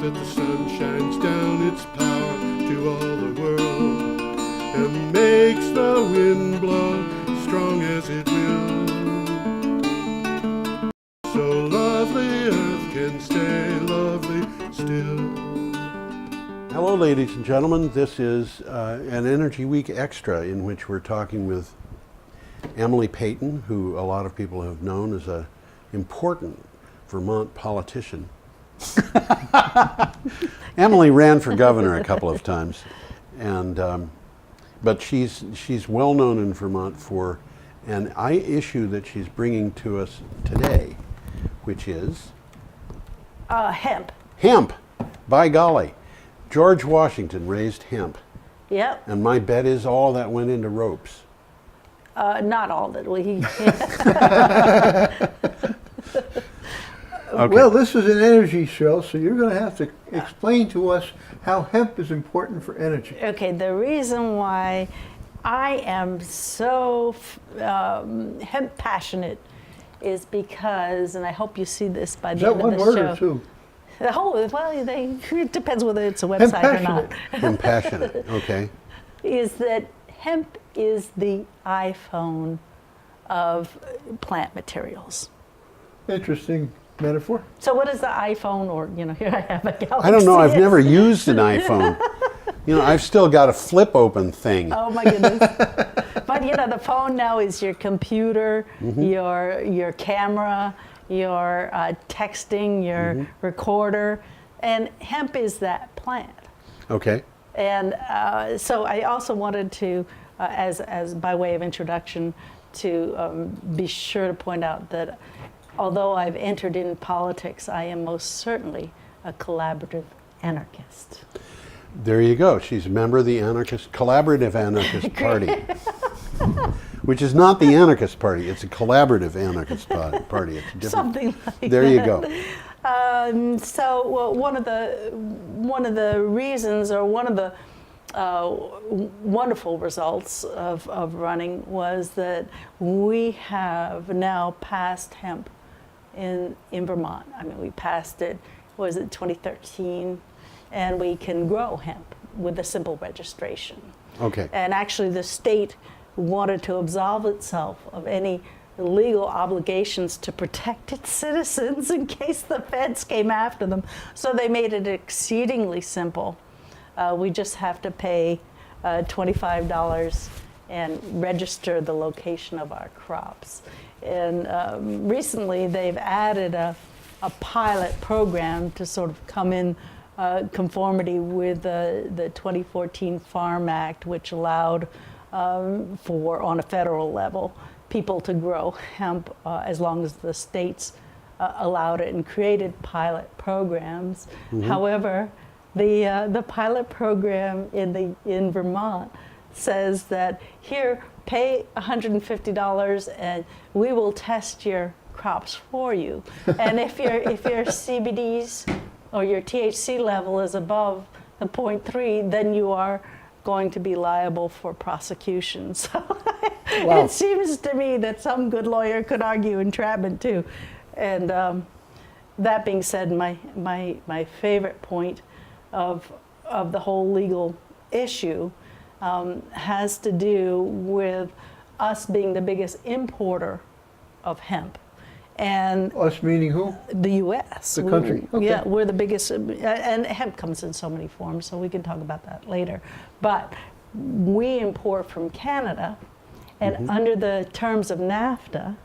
that the sun shines down its power to all the world and makes the wind blow strong as it will. So lovely earth can stay lovely still. Hello, ladies and gentlemen. This is an Energy Week Extra in which we're talking with Emily Peyton, who a lot of people have known as an important Vermont politician. Emily ran for governor a couple of times, and but she's well known in Vermont for an issue that she's bringing to us today, which is hemp. Hemp. By golly, George Washington raised hemp. Yep. And my bet is all that went into ropes. Not all that we. Okay. Well, this is an energy show, so you're going to have to explain to us how hemp is important for energy. Okay, the reason why I am so hemp passionate is because, and I hope you see this by the end of the show. Is that one word or two? Oh, well, it depends whether it's a website or not. Compassionate, okay. Is that hemp is the iPhone of plant materials. Interesting metaphor. So what is the iPhone, or, here I have a Galaxy. I don't know, I've never used an iPhone. I've still got a flip open thing. Oh my goodness. But the phone now is your computer, your camera, your texting, your recorder, and hemp is that plant. Okay. And so I also wanted to, as by way of introduction, to be sure to point out that although I've entered in politics, I am most certainly a collaborative anarchist. There you go. She's a member of the Collaborative Anarchist Party, which is not the Anarchist Party. It's a Collaborative Anarchist Party. It's different. Something like there that. You go. So one of the reasons, or one of the wonderful results of running, was that we have now passed hemp in Vermont. I mean, we passed it, was it 2013, and we can grow hemp with a simple registration. Okay. And actually the state wanted to absolve itself of any legal obligations to protect its citizens in case the feds came after them. So they made it exceedingly simple. We just have to pay $25 and register the location of our crops. And recently they've added a pilot program to sort of come in conformity with the 2014 Farm Act, which allowed for, on a federal level, people to grow hemp as long as the states allowed it, and created pilot programs. However, the pilot program in Vermont says that, here, pay $150 and we will test your crops for you. And if your CBDs or your THC level is above the 0.3, then you are going to be liable for prosecution. So Wow. It seems to me that some good lawyer could argue entrapment too. And that being said, my favorite point of the whole legal issue has to do with us being the biggest importer of hemp. And Us meaning who? the U.S. The country. Okay. Yeah, we're the biggest, and hemp comes in so many forms, so we can talk about that later. But we import from Canada, and under the terms of NAFTA,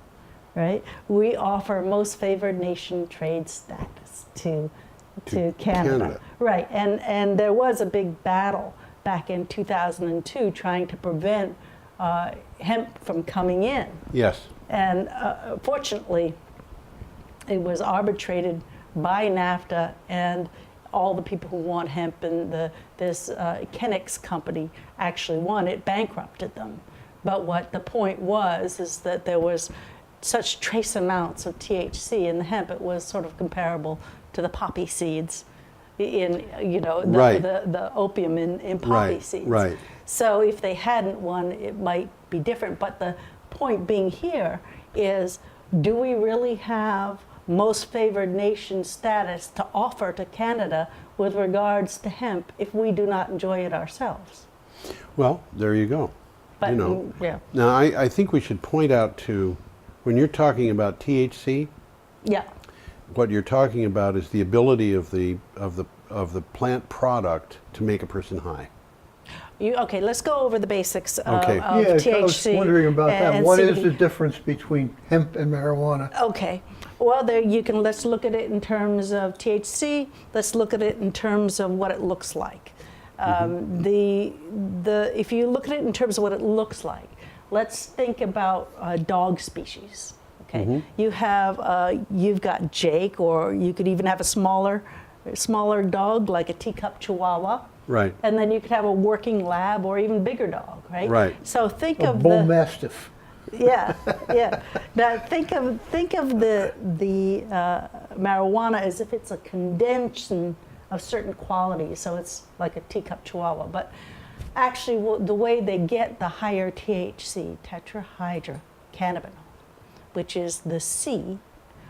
right, we offer most favored nation trade status to Canada. Right, and there was a big battle back in 2002 trying to prevent hemp from coming in. Yes. And fortunately, it was arbitrated by NAFTA, and all the people who want hemp, and this Kennex company actually won. It bankrupted them. But what the point was is that there was such trace amounts of THC in the hemp, it was sort of comparable to the poppy seeds in, the opium in poppy seeds. Right. So if they hadn't won, it might be different. But the point being here is, do we really have most favored nation status to offer to Canada with regards to hemp if we do not enjoy it ourselves. Well, there you go. But, You know. yeah. Now, I think we should point out to, when you're talking about THC, Yeah. what you're talking about is the ability of the plant product to make a person high. Okay, let's go over the basics Okay. of Yeah, THC. I was wondering about that. and What is CBD. the difference between hemp and marijuana? Okay. Well, there you can. Let's look at it in terms of THC. Let's look at it in terms of what it looks like. If you look at it in terms of what it looks like, let's think about dog species. Okay. You've got Jake, or you could even have a smaller dog like a teacup Chihuahua. Right. And then you could have a working lab or even bigger dog, right? Right. So think A of bull mastiff. yeah, yeah. Now think of the marijuana as if it's a condensation of certain qualities. So it's like a teacup Chihuahua, but actually the way they get the higher THC, tetrahydrocannabinol, which is the C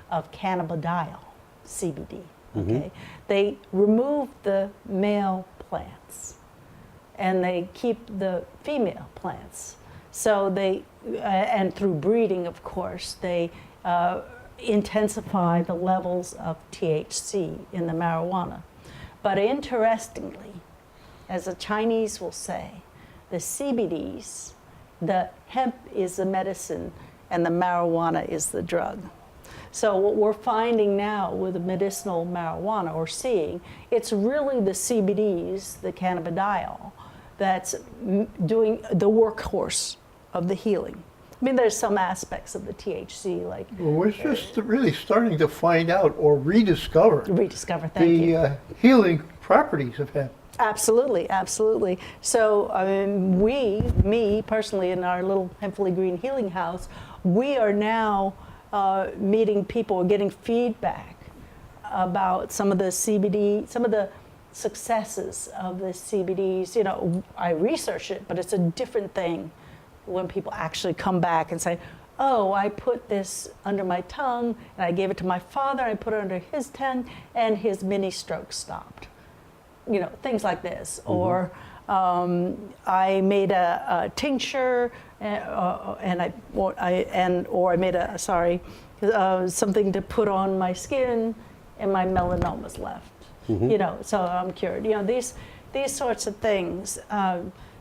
of cannabidiol, CBD. Okay, they remove the male plants and they keep the female plants. So they, and through breeding, of course, they intensify the levels of THC in the marijuana. But interestingly, as the Chinese will say, the CBDs, the hemp is the medicine and the marijuana is the drug. So what we're finding now with the medicinal marijuana, or seeing, it's really the CBDs, the cannabidiol, that's doing the workhorse of the healing. I mean, there's some aspects of the THC, like Well, we're just really starting to find out or rediscover thank you. the healing properties of hemp. Absolutely, absolutely. So me personally, in our little Hempfully Green Healing House, we are now meeting people, getting feedback about some of the CBD, some of the successes of the CBDs. You know, I research it, but it's a different thing when people actually come back and say, oh, I put this under my tongue and I gave it to my father, I put it under his tongue and his mini stroke stopped. You know, things like this. Or I made a tincture or I made something to put on my skin and my melanoma's left. You know, so I'm cured. You know, these sorts of things.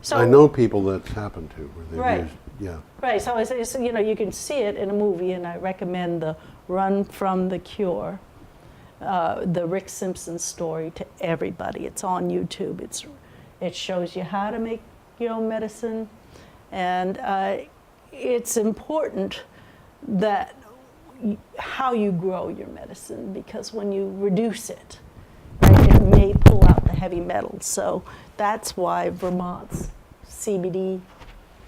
So I know people that's happened to where they've Right. used, yeah. Right, so it's, you know, you can see it in a movie, and I recommend the Run from the Cure, the Rick Simpson story, to everybody. It's on YouTube. It shows you how to make your own medicine, and it's important that how you grow your medicine, because when you reduce it, right, it may pull out the heavy metals. So that's why Vermont's CBD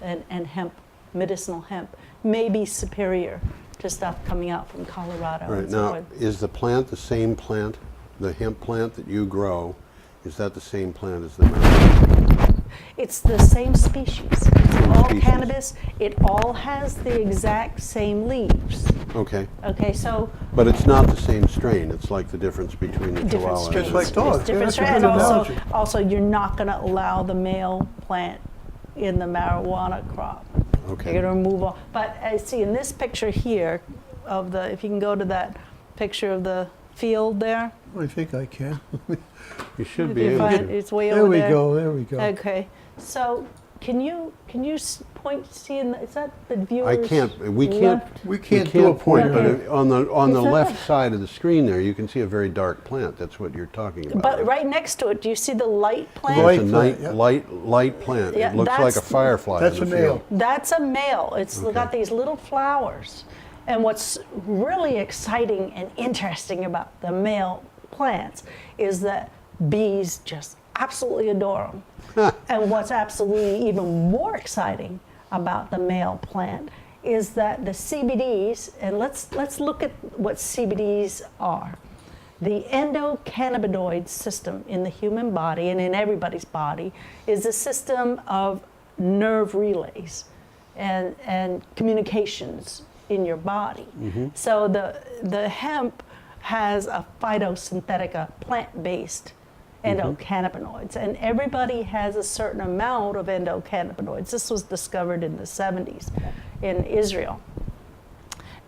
and hemp, medicinal hemp, may be superior to stuff coming out from Colorado. Right. And so Now, forth. is the plant the same plant, the hemp plant that you grow, is that the same plant as the marijuana? It's the same species. It's all species. cannabis. It all has the exact same leaves. Okay. Okay, so But it's not the same strain. It's like the difference between the different Chihuahua strains. and like the... dogs. It's different Yeah, that's a strains. good And analogy. also, you're not going to allow the male plant in the marijuana crop. Okay. You're going to remove all. But I see in this picture here, of the, if you can go to that picture of the field there. I think I can. You should If be you able find, to. it's way There over we there. go, there we go. Okay, so can you point, see, is that the viewer's I can't, we can't, left? We can't do a point, point. but Okay. on the Is that- left side of the screen there, you can see a very dark plant. That's what you're talking about. But right next to it, do you see the light plant? Light It's a plant, yeah. light plant. Yeah, It looks like a that's- firefly That's in a the male. field. That's a male. It's Okay. got these little flowers. And what's really exciting and interesting about the male plants is that bees just absolutely adore them. And what's absolutely even more exciting about the male plant is that the CBDs, and let's look at what CBDs are. The endocannabinoid system in the human body and in everybody's body is a system of nerve relays and communications in your body. So the hemp has a phytosynthetic, a plant-based endocannabinoids, and everybody has a certain amount of endocannabinoids. This was discovered in the 70s in Israel.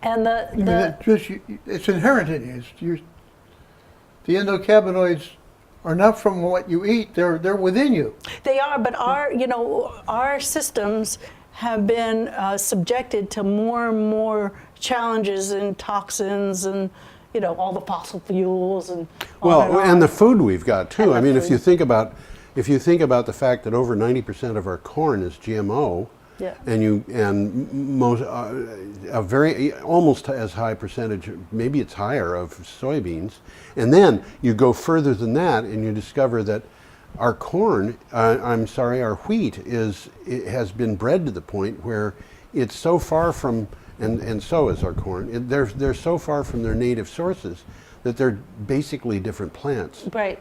And it's inherent in you. The endocannabinoids are not from what you eat; they're within you. They are, but our systems have been subjected to more and more challenges and toxins and all the fossil fuels and and the food we've got too. I mean, food. if you think about the fact that over 90% of our corn is GMO, yeah. and most a very almost as high percentage, maybe it's higher, of soybeans, and then you go further than that and you discover that our corn, our wheat has been bred to the point where it's so far from, and so is our corn. They're so far from their native sources that they're basically different plants. Right.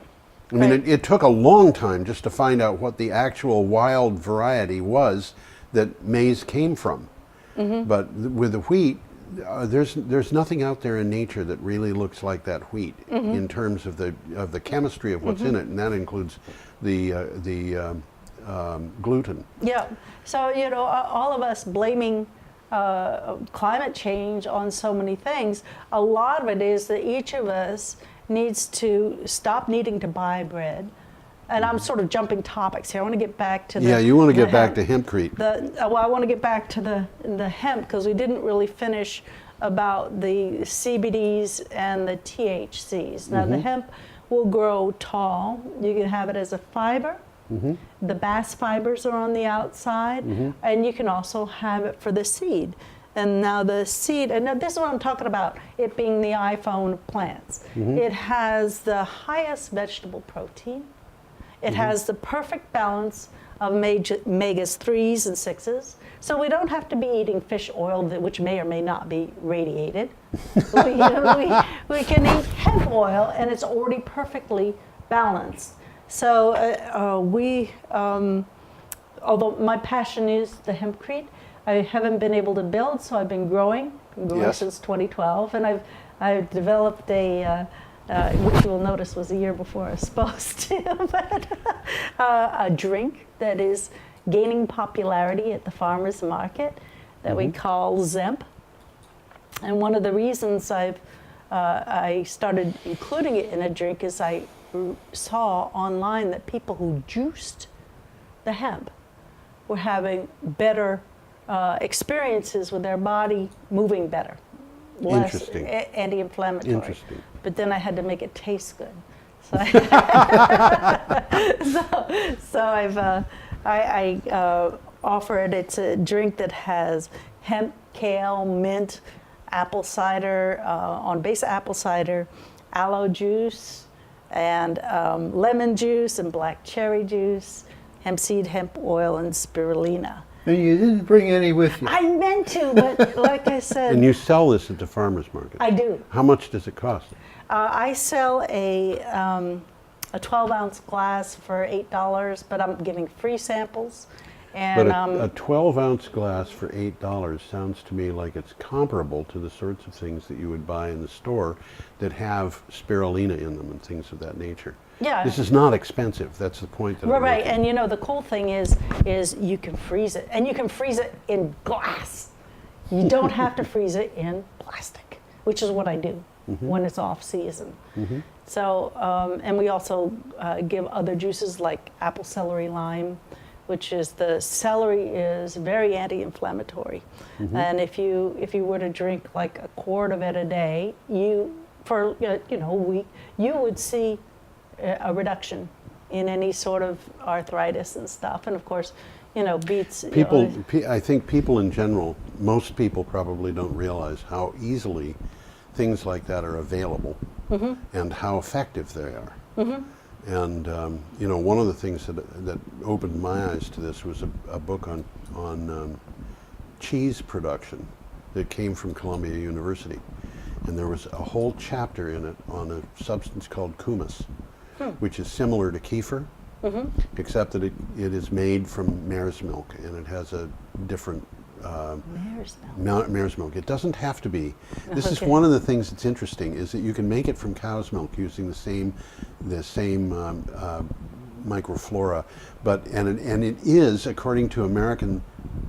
I mean, it took a long time just to find out what the actual wild variety was that maize came from. But with the wheat, there's nothing out there in nature that really looks like that wheat in terms of the chemistry of what's in it, and that includes the gluten. Yeah. So all of us blaming climate change on so many things. A lot of it is that each of us needs to stop needing to buy bread. And I'm sort of jumping topics here. I want to get back to the you want to get back hemp. to hempcrete. I want to get back to the hemp because we didn't really finish about the CBDs and the THCs. Now the hemp will grow tall. You can have it as a fiber. The bast fibers are on the outside, and you can also have it for the seed. And now the seed, and now this is what I'm talking about, it being the iPhone of plants. It has the highest vegetable protein. It has the perfect balance of omegas 3s and 6s. So we don't have to be eating fish oil, which may or may not be radiated. we can eat hemp oil, and it's already perfectly balanced. So although my passion is the hempcrete, I haven't been able to build, so I've been growing since 2012, and I've developed which you will notice was a year before I was supposed to, but a drink that is gaining popularity at the farmers market that we call Zemp. And one of the reasons I started including it in a drink is I saw online that people who juiced the hemp were having better experiences with their body moving better. Less Interesting. Anti-inflammatory. Interesting. But then I had to make it taste good. So, I offer it. It's a drink that has hemp, kale, mint, apple cider, on base apple cider, aloe juice, and lemon juice, and black cherry juice, hemp seed, hemp oil, and spirulina. And you didn't bring any with you. I meant to, but like I said, And you sell this at the farmers market. I do. How much does it cost? I sell a 12-ounce glass for $8, but I'm giving free samples. And But a 12-ounce glass for $8 sounds to me like it's comparable to the sorts of things that you would buy in the store that have spirulina in them and things of that nature. Yeah. This is not expensive. That's the point that I'm right, making. and the cool thing is you can freeze it, and you can freeze it in glass. You don't have to freeze it in plastic, which is what I do when it's off season. So, and we also give other juices like apple celery lime, which is the celery is very anti-inflammatory, and if you were to drink like a quart of it a day, for a week, you would see a reduction in any sort of arthritis and stuff, and of course, beets. I think people in general, most people probably don't realize how easily things like that are available and how effective they are. And one of the things that opened my eyes to this was a book on cheese production that came from Columbia University, and there was a whole chapter in it on a substance called kumis, which is similar to kefir, except that it is made from mare's milk, and it has a different mare's milk. It doesn't have to be. This is Okay. one of the things that's interesting, is that you can make it from cow's milk using the same microflora, and it is, according to American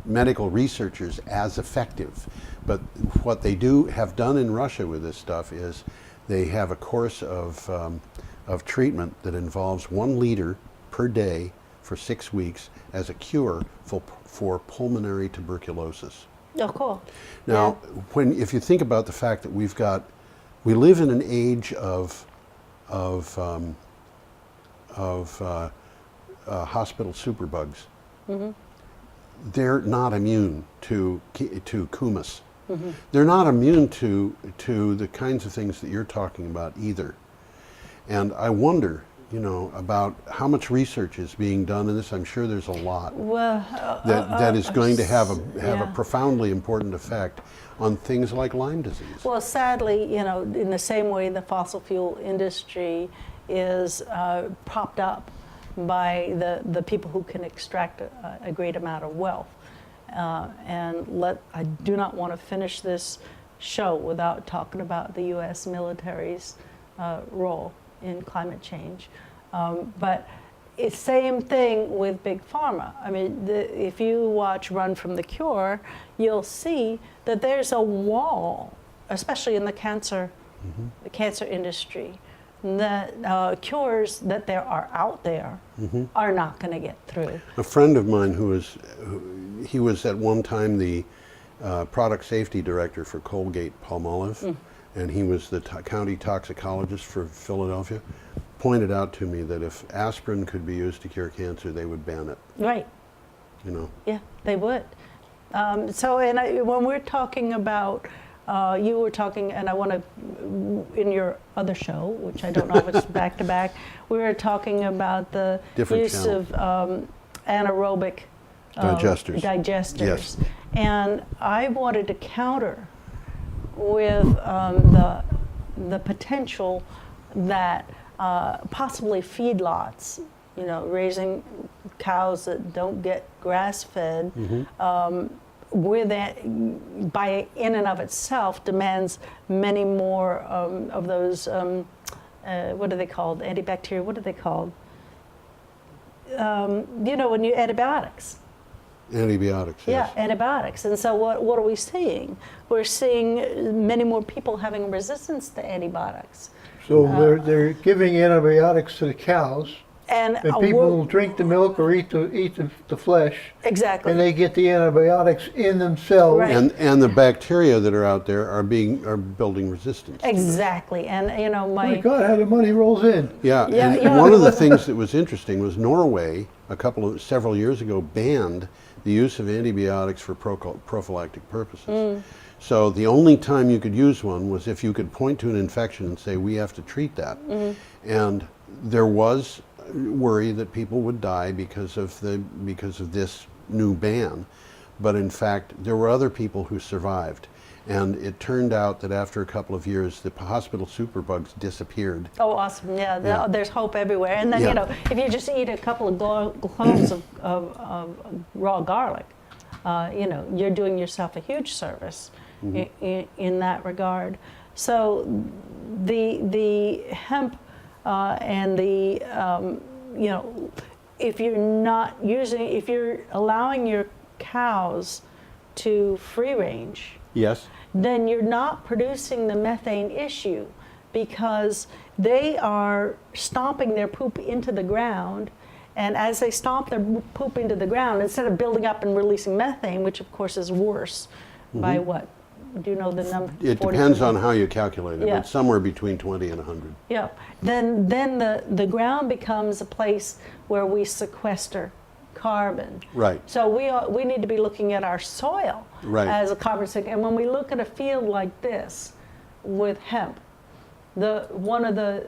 medical researchers, as effective. But what they have done in Russia with this stuff is they have a course of treatment that involves 1 liter per day for 6 weeks as a cure for pulmonary tuberculosis. Oh, cool. Now, if you think about the fact that we live in an age of hospital superbugs. Mm-hmm. They're not immune to kumis. Mm-hmm. They're not immune to the kinds of things that you're talking about either. And I wonder, about how much research is being done in this. I'm sure there's a lot that is going to have a profoundly important effect on things like Lyme disease. Well, sadly, in the same way the fossil fuel industry is propped up by the people who can extract a great amount of wealth. I do not want to finish this show without talking about the U.S. military's role in climate change. But it's same thing with Big Pharma. I mean, if you watch Run from the Cure, you'll see that there's a wall, especially in the cancer industry, that cures that there are out there are not going to get through. A friend of mine he was at one time the product safety director for Colgate-Palmolive, and he was the county toxicologist for Philadelphia, pointed out to me that if aspirin could be used to cure cancer, they would ban it. Right. Yeah, they would. When we're talking about, you were talking, and I want to, in your other show, which I don't know if it's back to back, we were talking about the use of anaerobic digesters. Yes. And I wanted to counter with the potential that possibly feedlots, raising cows that don't get grass-fed, with that, by in and of itself, demands many more of those, what are they called? Antibacterial, what are they called? When you antibiotics. Antibiotics, yes. Yeah, antibiotics. And so what are we seeing? We're seeing many more people having resistance to antibiotics. So they're giving antibiotics to the cows, and people will drink the milk or eat the flesh. Exactly. And they get the antibiotics in themselves. Right. And the bacteria that are out there are building resistance. Exactly. And My God, how the money rolls in. Yeah. And one of the things that was interesting was Norway several years ago banned the use of antibiotics for prophylactic purposes. So the only time you could use one was if you could point to an infection and say, we have to treat that. And there was worry that people would die because of this new ban. But in fact, there were other people who survived. And it turned out that after a couple of years, the hospital superbugs disappeared. Oh, awesome. Yeah, there's hope everywhere. And then, if you just eat a couple of cloves of raw garlic, you're doing yourself a huge service in that regard. So the hemp and the, if you're allowing your cows to free range, yes, then you're not producing the methane issue, because they are stomping their poop into the ground, and as they stomp their poop into the ground, instead of building up and releasing methane, which of course is worse by what? Do you know the number? It depends on how you calculate it, but somewhere between 20 and 100. Yeah. Then the ground becomes a place where we sequester carbon. Right. So we need to be looking at our soil as a carbon sink. And when we look at a field like this with hemp, one of the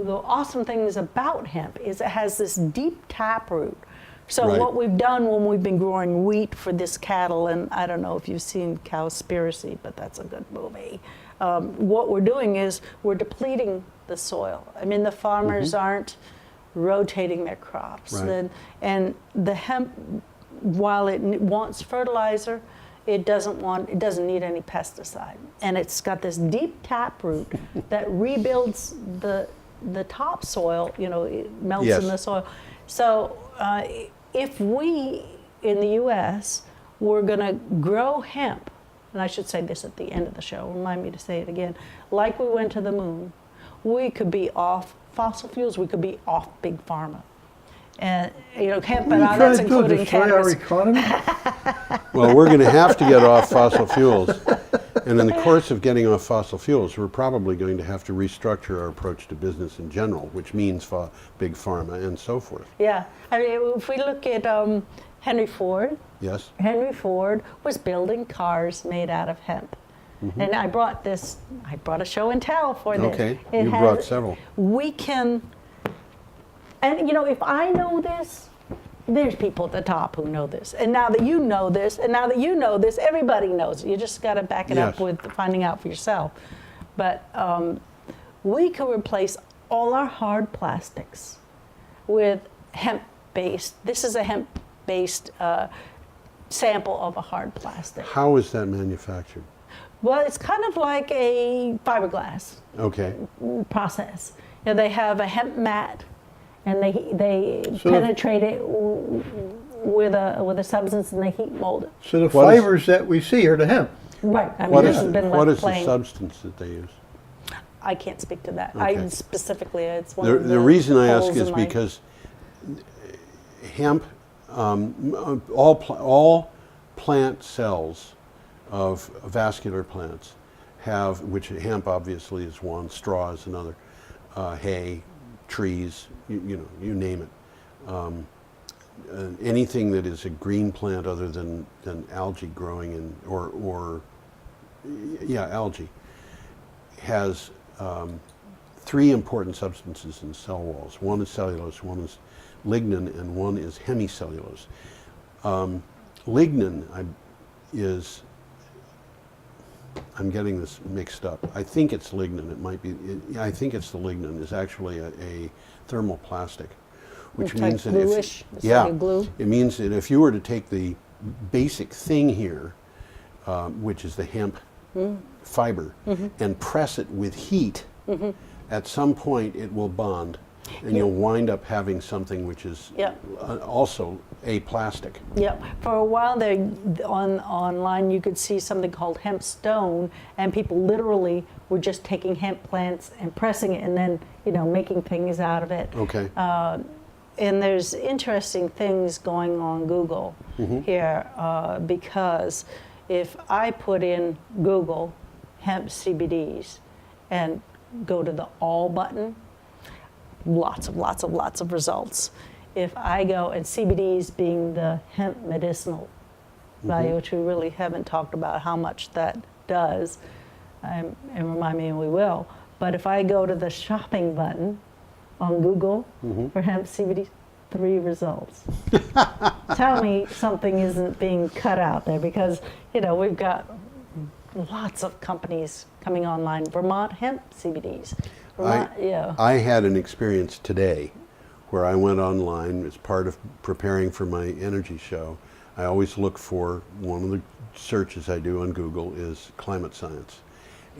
awesome things about hemp is it has this deep taproot. So what we've done when we've been growing wheat for this cattle, and I don't know if you've seen Cowspiracy, but that's a good movie. What we're doing is we're depleting the soil. I mean, the farmers aren't rotating their crops. Right. And the hemp, while it wants fertilizer, it doesn't need any pesticide, and it's got this deep taproot that rebuilds the topsoil. It melts Yes. in the soil. So if we in the U.S. were going to grow hemp, and I should say this at the end of the show, remind me to say it again, like we went to the moon, we could be off fossil fuels, we could be off big pharma. And, hemp, What are you that's trying to do, including destroy our cannabis. economy? Well, we're going to have to get off fossil fuels. And in the course of getting off fossil fuels, we're probably going to have to restructure our approach to business in general, which means big pharma and so forth. Yeah. I mean, if we look at Henry Ford, Yes? Henry Ford was building cars made out of hemp. And I brought a show and tell for this. Okay, It you has- brought several. We can, and if I know this, there's people at the top who know this. And now that you know this, and now that you know this, everybody knows it. You just got to back it up Yes. with finding out for yourself. But we can replace all our hard plastics with hemp-based. This is a hemp-based sample of a hard plastic. How is that manufactured? Well, it's kind of like a fiberglass Okay. process. They have a hemp mat, and they So- penetrate it with a substance, and they heat mold it. So the What is- fibers that we see are the hemp. Right. I mean, What this is, has been what left is the plain. substance that they use? I can't speak to that. Okay. I specifically, it's one The, of the reason I ask holes is in my- because hemp, all plant cells of vascular plants which hemp obviously is one, straw is another, hay, trees, you name it. Anything that is a green plant other than algae growing algae has three important substances in cell walls. One is cellulose, one is lignin, and one is hemicellulose. Lignin is, I'm getting this mixed up. I think it's lignin. It might be. I think it's the lignin. Is actually a thermoplastic, which It's means like that bluish. It's yeah, like a glue. it means that if you were to take the basic thing here, which is the hemp fiber, and press it with heat, at some point it will bond, and you'll wind up having something which is Yeah. also a plastic. Yep. For a while there, online, you could see something called hemp stone, and people literally were just taking hemp plants and pressing it, and then making things out of it. Okay. And there's interesting things going on Google here because if I put in Google hemp CBDs and go to the all button, lots of results. If I go, and CBDs being the hemp medicinal value, which we really haven't talked about how much that does, and remind me, and we will. But if I go to the shopping button on Google for hemp CBDs, 3 results. Tell me something isn't being cut out there, because we've got lots of companies coming online. Vermont hemp CBDs. I had an experience today where I went online as part of preparing for my energy show. I always look for, one of the searches I do on Google is climate science.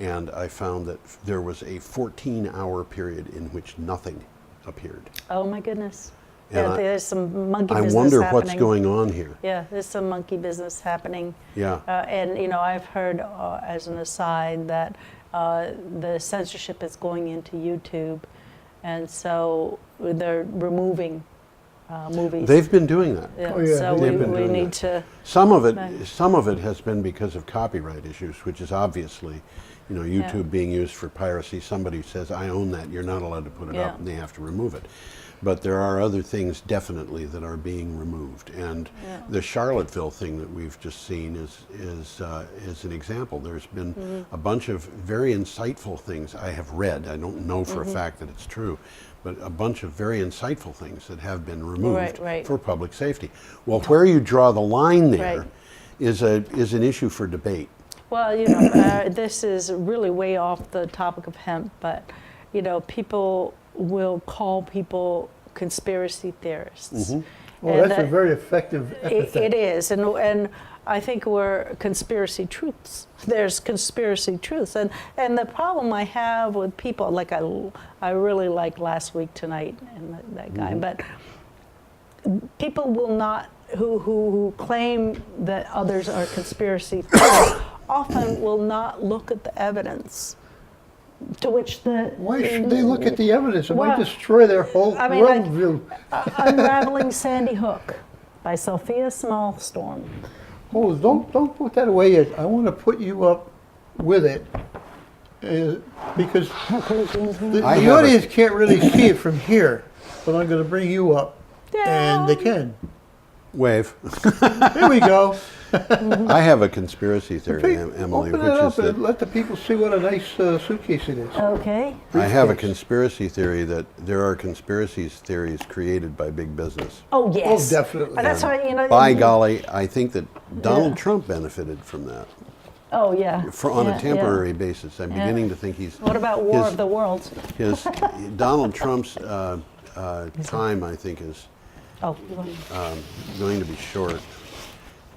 And I found that there was a 14-hour period in which nothing appeared. Oh my goodness. And Yeah, there's some monkey I business wonder happening. what's going on here. Yeah, there's some monkey business happening. Yeah. And I've heard, as an aside, that the censorship is going into YouTube, and so they're removing movies. They've been doing that. Yeah, Oh, yeah, so they've been we doing need that. to. Some of Right. it has been because of copyright issues, which is obviously, YouTube being used for piracy. Somebody says, I own that, you're not allowed to put it Yeah. up, and they have to remove it. But there are other things definitely that are being removed. And the Charlottesville thing that we've just seen is an example. There's been a bunch of very insightful things I have read. I don't know for a fact that it's true, but a bunch of very insightful things that have been removed Right. for public safety. Well, where you draw the line there Right. is an issue for debate. Well, this is really way off the topic of hemp, but people will call people conspiracy theorists, Well, And that's a very effective epithet. it is, and I think we're conspiracy truths. There's conspiracy truths, and the problem I have with people, like I really liked Last Week Tonight and that guy, but people will not, who claim that others are conspiracy theorists, often will not look at the evidence. To which the Why should they look at the evidence? It Well, might destroy their whole I mean, like, worldview. Unraveling Sandy Hook by Sophia Smallstorm. Oh, don't put that away yet. I want to put you up with it because the I have a- audience can't really see it from here, but I'm going to bring you up, and they can. Wave. There we go. I have a conspiracy theory, Emily, Open which it is up that and let the people see what a nice suitcase it is. Okay. I have a briefcase. conspiracy theory that there are conspiracy theories created by big business. Oh yes. Oh, definitely. And that's why By golly, I think that Donald Trump benefited from that Oh yeah. on Yeah, a temporary basis. I'm beginning to think he's. What about War his- of the Worlds? His Donald Trump's time, I think, is Oh. going to be short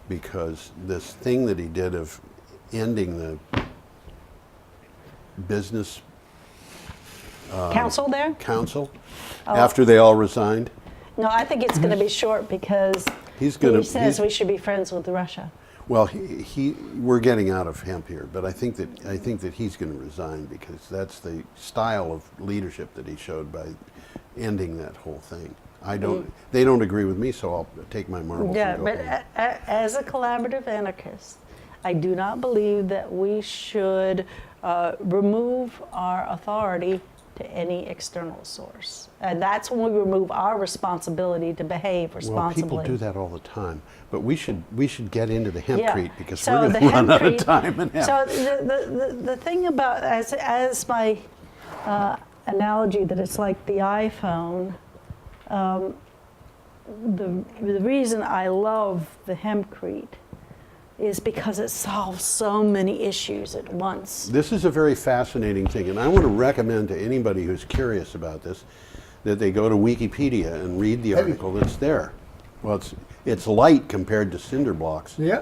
because this thing that he did of ending the business Council there? council Oh. after they all resigned. No, I think it's going to be short because He's gonna- he says he's- we should be friends with Russia. Well, we're getting out of hemp here, but I think that he's going to resign because that's the style of leadership that he showed by ending that whole thing. They don't agree with me, so I'll take my marbles. Yeah, and go but home. as a collaborative anarchist, I do not believe that we should remove our authority to any external source. And that's when we remove our responsibility to behave Well, responsibly. people do that all the time, but we should get into the Yeah. hempcrete because So we're the going to run out of hempcrete- time in hemp. So the thing about, as my analogy that it's like the iPhone, the reason I love the hempcrete is because it solves so many issues at once. This is a very fascinating thing, and I want to recommend to anybody who's curious about this that they go to Wikipedia and read the article that's there. Well, it's light compared to cinder blocks. Yeah.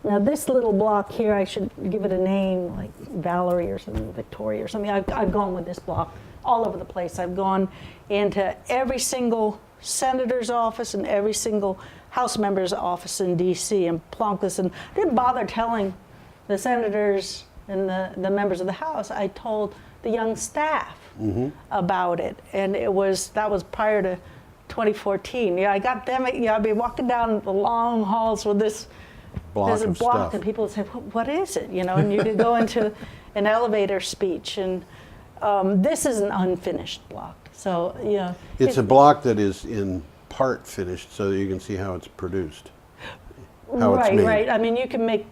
Now this little block here, I should give it a name like Valerie or something, Victoria or something. I've gone with this block all over the place. I've gone into every single senator's office and every single House member's office in D.C. and plonked this, and didn't bother telling the senators and the members of the House. I told the young staff about it, and that was prior to 2014. Yeah, I got them. I'd be walking down the long halls with this Block of stuff. and people would say, "What is it?" And you could go into an elevator speech, and this is an unfinished block. So It's a block that is in part finished so that you can see how it's produced, how it's made. Right. I mean, you can make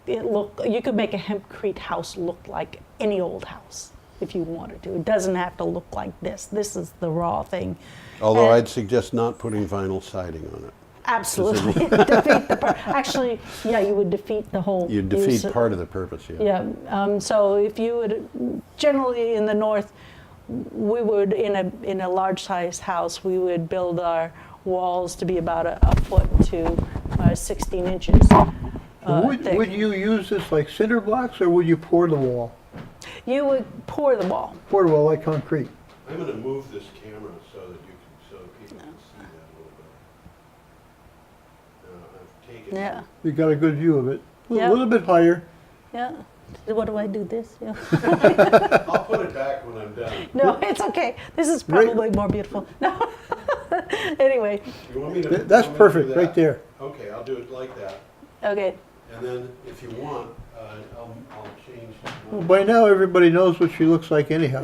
it look. You could make a hempcrete house look like any old house if you wanted to. It doesn't have to look like this. This is the raw thing. Although And- I'd suggest not putting vinyl siding on it. Absolutely. Defeat the actually, yeah, you would defeat the whole. You'd defeat use- part of the purpose, yeah. Yeah. So if you would, generally in the north, we would in a large-sized house, we would build our walls to be about a foot to 16 inches. Thick. Would you use this like cinder blocks, or would you pour the wall? You would pour the wall. Pour the wall like concrete. I'm going to move this camera so that people can see that a little bit. I've taken Yeah. You got a good view of it. Yeah. A little bit higher. Yeah. What do I do this? Yeah. I'll put it back when I'm done. No, it's okay. This is Right. probably more beautiful. No. Anyway, You want me to? That's want me to do perfect, that? right there. Okay, I'll do it like that. okay. And then if you want, I'll change. Well, by now everybody knows what she looks like anyhow.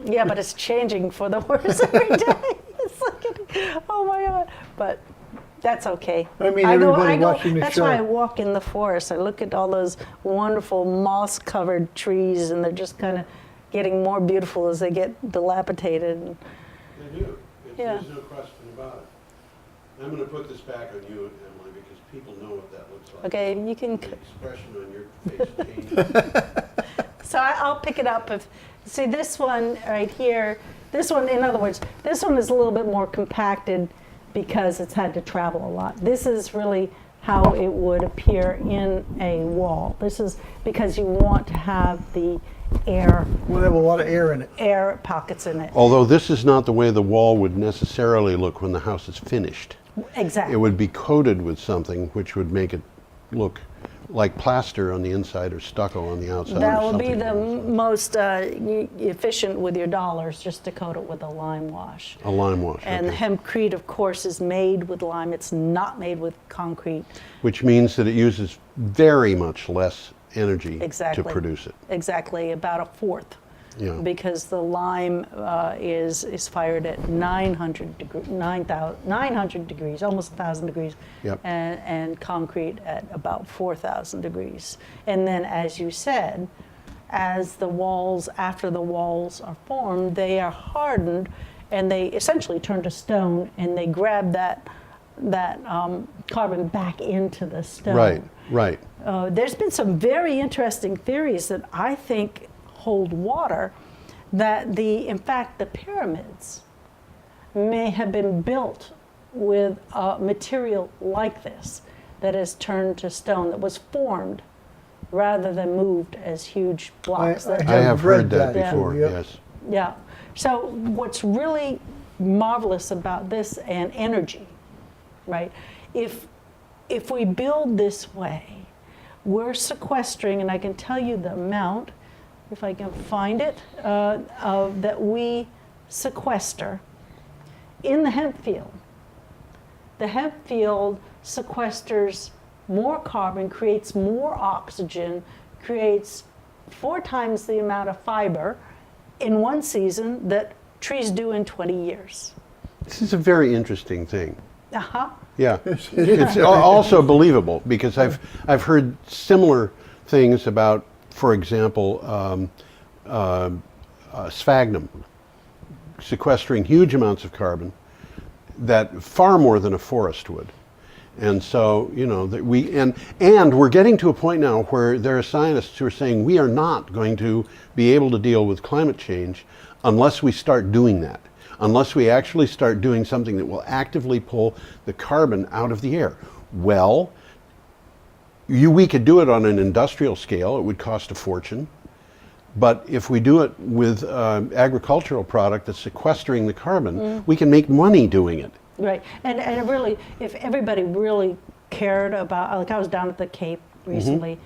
Yeah, but it's changing for the worse every day. It's like, oh my God. But that's okay. I mean, everybody watching the that's show. why I walk in the forest. I look at all those wonderful moss-covered trees, and they're just kind of getting more beautiful as they get dilapidated. They do. Yeah. There's no question about it. I'm going to put this back on you, Emily, because people know what that looks like. Okay, you can. The expression on your face changes. So I'll pick it up. See this one right here, this one, in other words, this one is a little bit more compacted because it's had to travel a lot. This is really how it would appear in a wall. This is because you want to have the air. We'll have a lot of air in it. Air pockets in it. Although this is not the way the wall would necessarily look when the house is finished. Exactly. It would be coated with something which would make it look like plaster on the inside or stucco on the outside. That or would be something. the most efficient with your dollars, just to coat it with a lime wash. A lime wash. And the okay. hempcrete, of course, is made with lime. It's not made with concrete. Which means that it uses very much less energy Exactly. to produce it. Exactly, about a fourth. Yeah. Because the lime is fired at 900 degrees, almost 1,000 degrees, Yep. and concrete at about 4,000 degrees. And then, as you said, as the walls, after the walls are formed, they are hardened, and they essentially turn to stone, and they grab that carbon back into the stone. Right, right. There's been some very interesting theories that I think hold water, that in fact the pyramids may have been built with a material like this that has turned to stone, that was formed rather than moved as huge blocks. I I have heard that Yeah. before, Yep. yes. Yeah. So what's really marvelous about this, and energy, right? If we build this way, we're sequestering, and I can tell you the amount, if I can find it, that we sequester in the hemp field. The hemp field sequesters more carbon, creates more oxygen, creates 4 times the amount of fiber in one season that trees do in 20 years. This is a very interesting thing. Uh-huh. Yeah, it's also believable because I've heard similar things about, for example, sphagnum sequestering huge amounts of carbon, that far more than a forest would. And so, you know, that and we're getting to a point now where there are scientists who are saying we are not going to be able to deal with climate change unless we start doing that. Unless we actually start doing something that will actively pull the carbon out of the air. Well, we could do it on an industrial scale. It would cost a fortune. But if we do it with agricultural product that's sequestering the carbon, we can make money doing it. Right, and really, if everybody really cared about, like I was down at the Cape recently,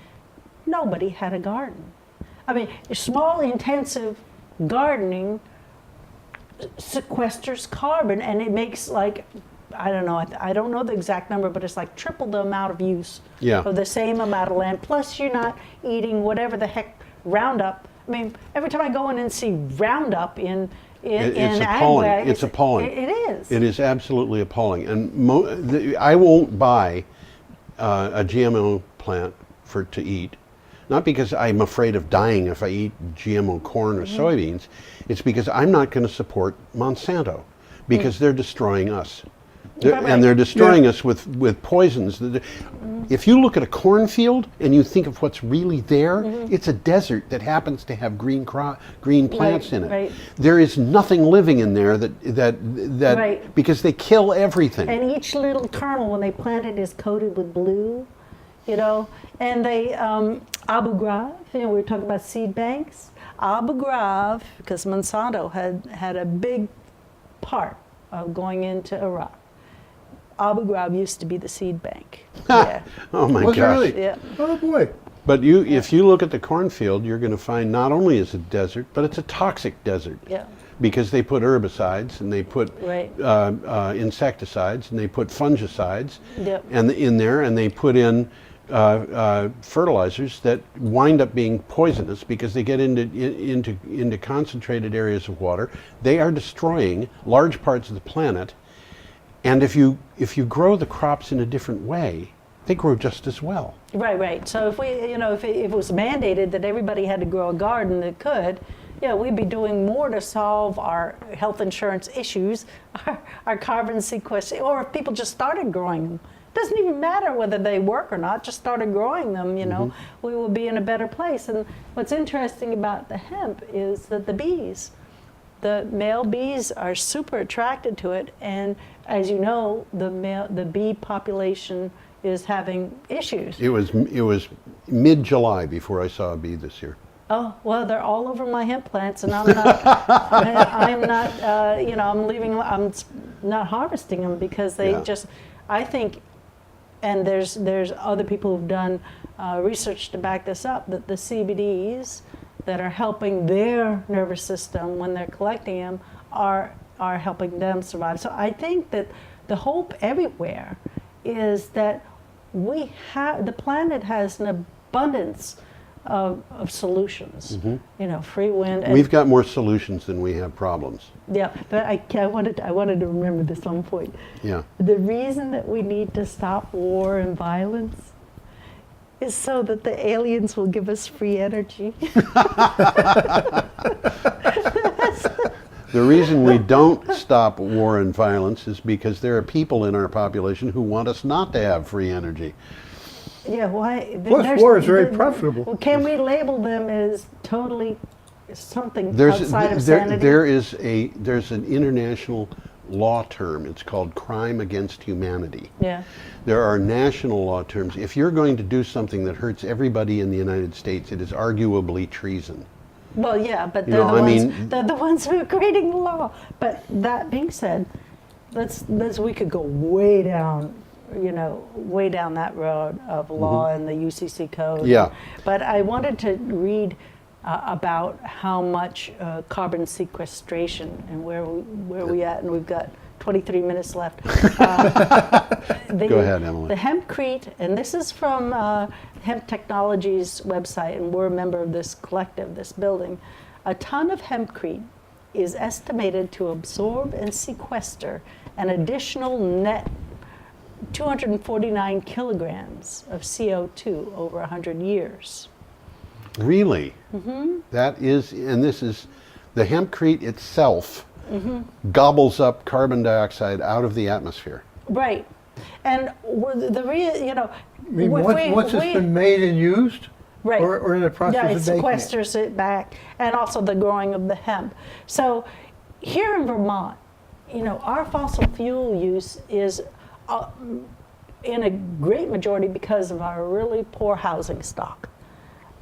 nobody had a garden. I mean, small intensive gardening sequesters carbon, and it makes, like, I don't know, I don't know the exact number, but it's like triple the amount of use of the same amount of land. Plus, you're not eating whatever the heck Roundup. I mean, every time I go in and see Roundup in It's appalling. Agway, It's appalling. It is. It is absolutely appalling. And I won't buy a GMO plant to eat. Not because I'm afraid of dying if I eat GMO corn or soybeans. It's because I'm not going to support Monsanto because they're destroying us. And they're destroying us with poisons. If you look at a cornfield and you think of what's really there, it's a desert that happens to have green plants in it. Right. There is nothing living in there that because they kill everything. And each little kernel, when they plant it, is coated with blue, you know. And they, Abu Ghraib, you know, we were talking about seed banks. Abu Ghraib, because Monsanto had a big part of going into Iraq. Abu Ghraib used to be the seed bank. Yeah. Oh my Was it gosh. really? Yeah. Oh boy. But if you look at the cornfield, you're going to find not only is it a desert, but it's a toxic desert. Yeah. Because they put herbicides and they put Right. insecticides and they put fungicides Yep. and in there, and they put in fertilizers that wind up being poisonous because they get into concentrated areas of water. They are destroying large parts of the planet. And if you grow the crops in a different way, they grow just as well. Right, right. So if we, you know, if it was mandated that everybody had to grow a garden that could, yeah, we'd be doing more to solve our health insurance issues, our carbon sequestration, or if people just started growing them, doesn't even matter whether they work or not, just started growing them, you know, we will be in a better place. And what's interesting about the hemp is that the male bees are super attracted to it, and as you know, the bee population is having issues. It was mid-July before I saw a bee this year. Oh, well, they're all over my hemp plants, and I'm not, I'm not, you know, I'm not harvesting them because they just, I think, and there's other people who've done research to back this up, that the CBDs that are helping their nervous system when they're collecting them are helping them survive. So I think that the hope everywhere is that the planet has an abundance of solutions. You know, free wind. And We've got more solutions than we have problems. yeah, but I wanted to remember this one point. Yeah. The reason that we need to stop war and violence is so that the aliens will give us free energy. The reason we don't stop war and violence is because there are people in our population who want us not to have free energy. Yeah, why? Plus, war is very profitable. Well, can we label them as totally something outside of sanity? There's an international law term. It's called crime against humanity. Yeah. There are national law terms. If you're going to do something that hurts everybody in the United States, it is arguably treason. Well, yeah, but You they're know, the I ones. mean- They're the ones who are creating the law. But that being said, we could go way down, you know, way down that road of law and the UCC code. Yeah. But I wanted to read about how much carbon sequestration and where we at, and we've got 23 minutes left. Go ahead, Emily. The hempcrete, and this is from Hemp Technologies website, and we're a member of this collective, this building. A ton of hempcrete is estimated to absorb and sequester an additional net 249 kilograms of CO2 over 100 years. Really? That is, and this is, the hempcrete itself gobbles up carbon dioxide out of the atmosphere. Right. And you know, I mean, once it's been made and used, right. or in the process it of making it. sequesters it back, and also the growing of the hemp. So here in Vermont, you know, our fossil fuel use is in a great majority because of our really poor housing stock.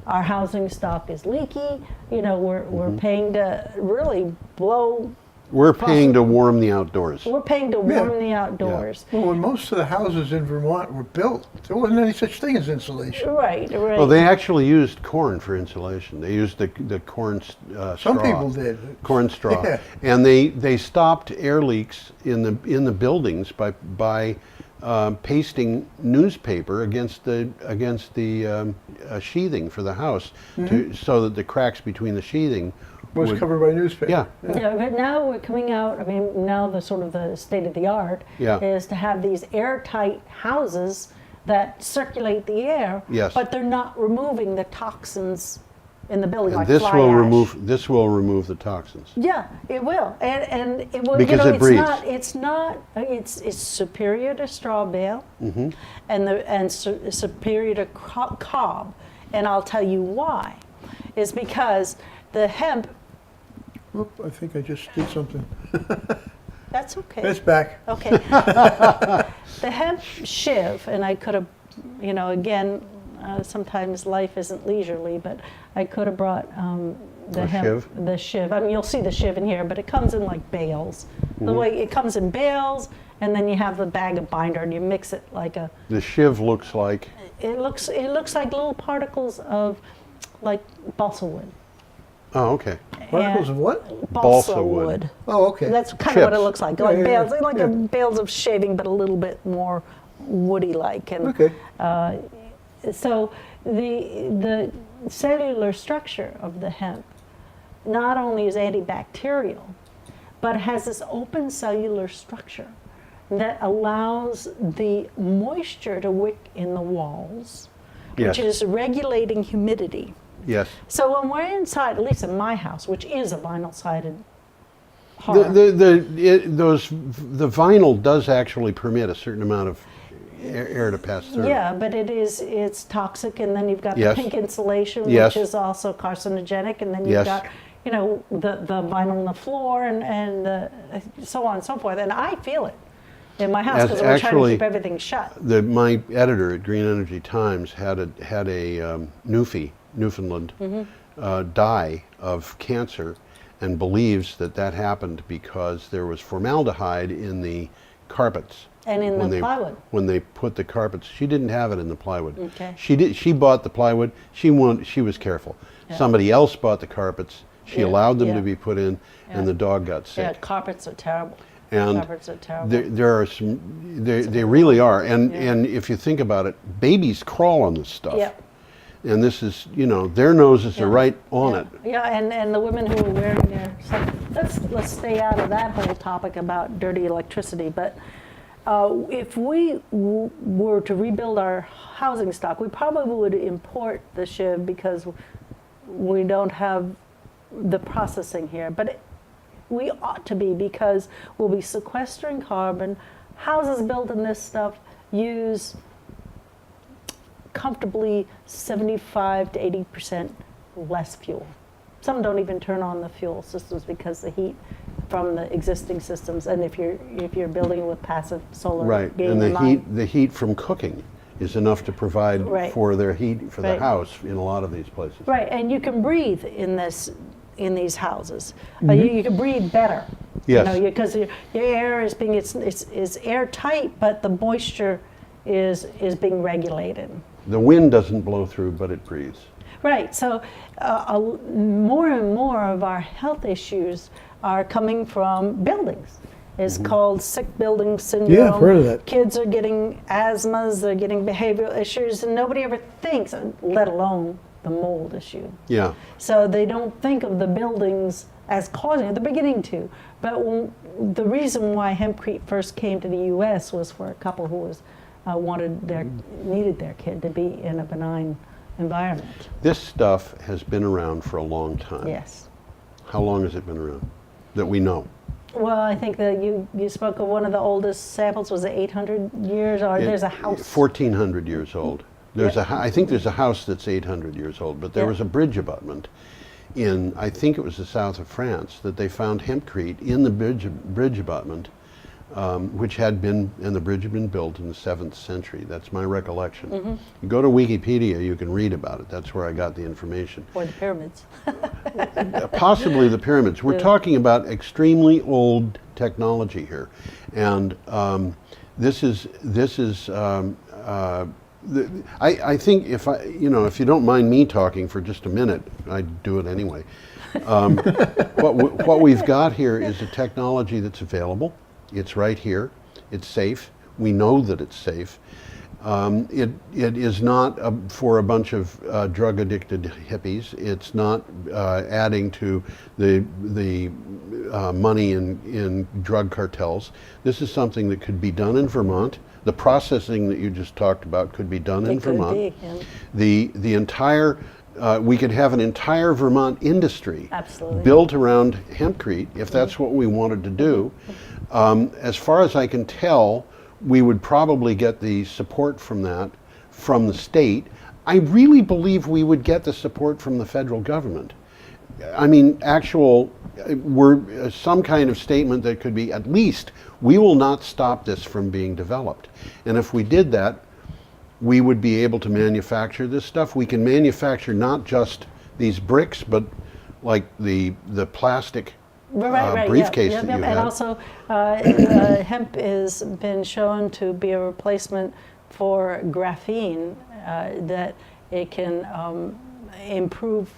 Our housing stock is leaky. You know, we're paying to really blow. We're paying to warm the outdoors. We're paying to warm the outdoors. Well, when most of the houses in Vermont were built, there wasn't any such thing as insulation. Right. Well, they actually used corn for insulation. They used the corn straw. Some people did. Corn straw. Yeah. And they stopped air leaks in the buildings by pasting newspaper against the sheathing for the house, so that the cracks between the sheathing Was covered by newspaper. Yeah. Yeah, but now we're coming out, I mean, now the sort of the state of the art is to have these airtight houses that circulate the air, Yes. but they're not removing the toxins in the building, And like this fly will ash. remove the toxins. Yeah, it will, and it will. Because you know, it breathes. It's superior to straw bale, and superior to cob, and I'll tell you why. Is because the hemp. Oop, I think I just did something. That's okay. It's back. Okay. The hemp shiv, and I could have, you know, again, sometimes life isn't leisurely, but I could have brought the hemp, shiv? the shiv. I mean, you'll see the shiv in here, but it comes in like bales. The way it comes in bales, and then you have the bag of binder, and you mix it like a. The shiv looks like. It looks like little particles of, like balsa wood. Oh, okay. Particles of what? Balsa Balsa wood. wood. Oh, okay. That's kind of what it Chips. looks like. Yeah, Like yeah, bales, yeah. like Yeah. bales of shaving, but a little bit more woody-like. And Okay. so the cellular structure of the hemp not only is antibacterial, but has this open cellular structure that allows the moisture to wick in the walls, Yes. which is regulating humidity. Yes. So when we're inside, at least in my house, which is a vinyl-sided horror. The vinyl does actually permit a certain amount of air to pass through. Yeah, but it's toxic, and then you've got Yes. the pink insulation, Yes. which is also carcinogenic, and then you've Yes. got, you know, the vinyl on the floor and so on and so forth. And I feel it in my house As because we're trying to actually- keep everything shut. My editor at Green Energy Times had a Newfie, Newfoundland, die of cancer, and believes that happened because there was formaldehyde in the carpets. And in when the they, plywood. When they put the carpets, she didn't have it in the plywood. Okay. She bought the plywood. She was careful. Yeah. Somebody else bought the carpets. She Yeah, allowed them yeah. to be put in, Yeah. and the dog got sick. Yeah, carpets are terrible. And Carpets are terrible. there are some, they really are. And Yeah. and if you think about it, babies crawl on this stuff. Yeah. And this is, you know, their noses are Yeah. right on Yeah. it. Yeah, and the women who are wearing their let's stay out of that whole topic about dirty electricity. But if we were to rebuild our housing stock, we probably would import the shiv because we don't have the processing here. But we ought to be, because we'll be sequestering carbon. Houses built in this stuff use comfortably 75 to 80% less fuel. Some don't even turn on the fuel systems because the heat from the existing systems, and if you're building with passive solar, Right. being And in mind. the heat from cooking is enough to provide Right. for their heat for the Right. house in a lot of these places. Right, and you can breathe in these houses. You can breathe better. Yes. You know, because your air is being it's airtight, but the moisture is being regulated. The wind doesn't blow through, but it breathes. Right. So more and more of our health issues are coming from buildings. It's called sick building syndrome. Yeah, I've heard of that. Kids are getting asthmas, they're getting behavioral issues, and nobody ever thinks, let alone the mold issue. Yeah. So they don't think of the buildings as causing it. They're beginning to. But the reason why hempcrete first came to the U.S. was for a couple who was needed their kid to be in a benign environment. This stuff has been around for a long time. Yes. How long has it been around that we know? Well, I think that you spoke of one of the oldest samples. Was it 800 years? Or there's a house. 1,400 years old. There's Yeah. I think there's a house that's 800 years old, but there Yeah. was a bridge abutment in, I think it was the south of France, that they found hempcrete in the bridge abutment, which had been, and the bridge had been built in the 7th century. That's my recollection. You go to Wikipedia, you can read about it. That's where I got the information. Or the pyramids. Possibly the pyramids. We're Yeah. talking about extremely old technology here, and I think if you don't mind me talking for just a minute, I'd do it anyway. What we've got here is a technology that's available. It's right here. It's safe. We know that it's safe. It is not for a bunch of drug-addicted hippies. It's not adding to the money in drug cartels. This is something that could be done in Vermont. The processing that you just talked about could be done in It could Vermont. be, yeah. The entire we could have an entire Vermont industry Absolutely. built around hempcrete if that's what we wanted to do. As far as I can tell, we would probably get the support from that from the state. I really believe we would get the support from the federal government. I mean, some kind of statement that could be, at least, we will not stop this from being developed. And if we did that, we would be able to manufacture this stuff. We can manufacture not just these bricks, but like the plastic briefcase yeah, that yeah, you and had. also hemp has been shown to be a replacement for graphene, that it can improve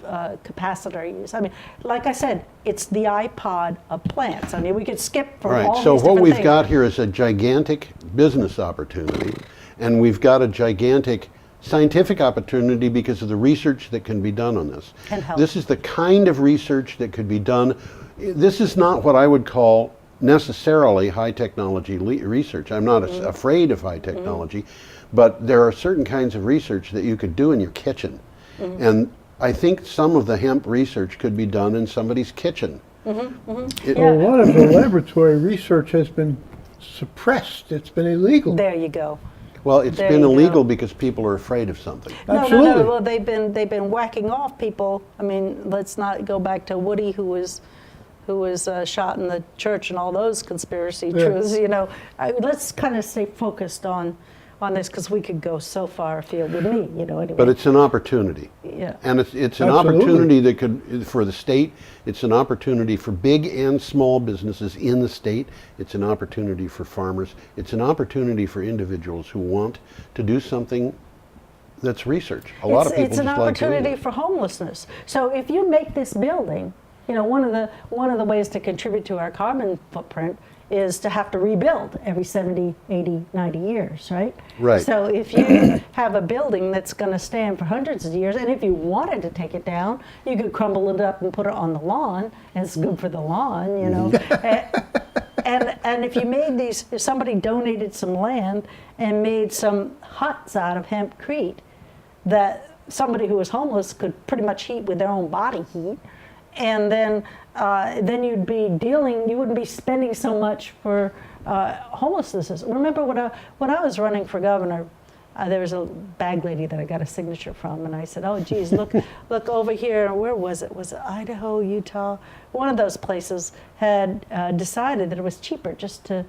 capacitor use. I mean, like I said, it's the iPod of plants. I mean, we could skip from all Right, so these what different we've things. got here is a gigantic business opportunity, and we've got a gigantic scientific opportunity because of the research that can be done on this. And health. This is the kind of research that could be done. This is not what I would call necessarily high technology research. I'm not afraid of high technology, but there are certain kinds of research that you could do in your kitchen. And I think some of the hemp research could be done in somebody's kitchen. Well, a lot of the laboratory research has been suppressed. It's been illegal. There you go. Well, it's There been you go. illegal because people are afraid of something. No. Absolutely. Well, they've been whacking off people. I mean, let's not go back to Woody, who was shot in the church and all those conspiracy truths. You know, let's kind of stay focused on this, because we could go so far afield with me. You know, anyway. But it's an opportunity. Yeah. And it's an Absolutely. opportunity that could, for the state, it's an opportunity for big and small businesses in the state. It's an opportunity for farmers. It's an opportunity for individuals who want to do something that's research. A lot of people It's an just like doing opportunity it. for homelessness. So if you make this building, you know, one of the ways to contribute to our carbon footprint is to have to rebuild every 70, 80, 90 years, right? Right. So if you have a building that's going to stand for hundreds of years, and if you wanted to take it down, you could crumble it up and put it on the lawn, and it's good for the lawn, you know. And if you made these, if somebody donated some land and made some huts out of hempcrete that somebody who was homeless could pretty much heat with their own body heat, and then you'd be you wouldn't be spending so much for homelessness. Remember when I was running for governor, there was a bag lady that I got a signature from, and I said, "Oh, geez, look over here. Where was it? Was it Idaho, Utah? One of those places had decided that it was cheaper just to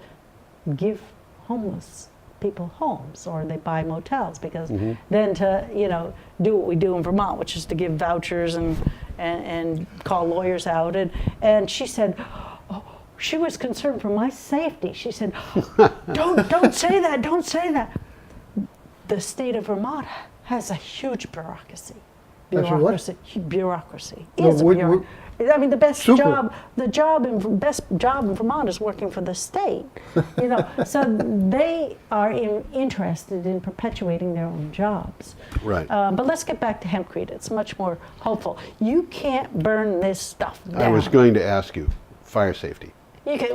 give homeless people homes, or they buy motels, because then to, you know, do what we do in Vermont, which is to give vouchers and call lawyers out, and she said, oh, she was concerned for my safety. She said, don't say that. The state of Vermont has a huge bureaucracy. That's a what? Bureaucracy. No, Is a bureaucracy. I mean, the best Super. job in Vermont is working for the state. You know, so they are interested in perpetuating their own jobs. Right. But let's get back to hempcrete. It's much more hopeful. You can't burn this stuff down. I was going to ask you, fire safety.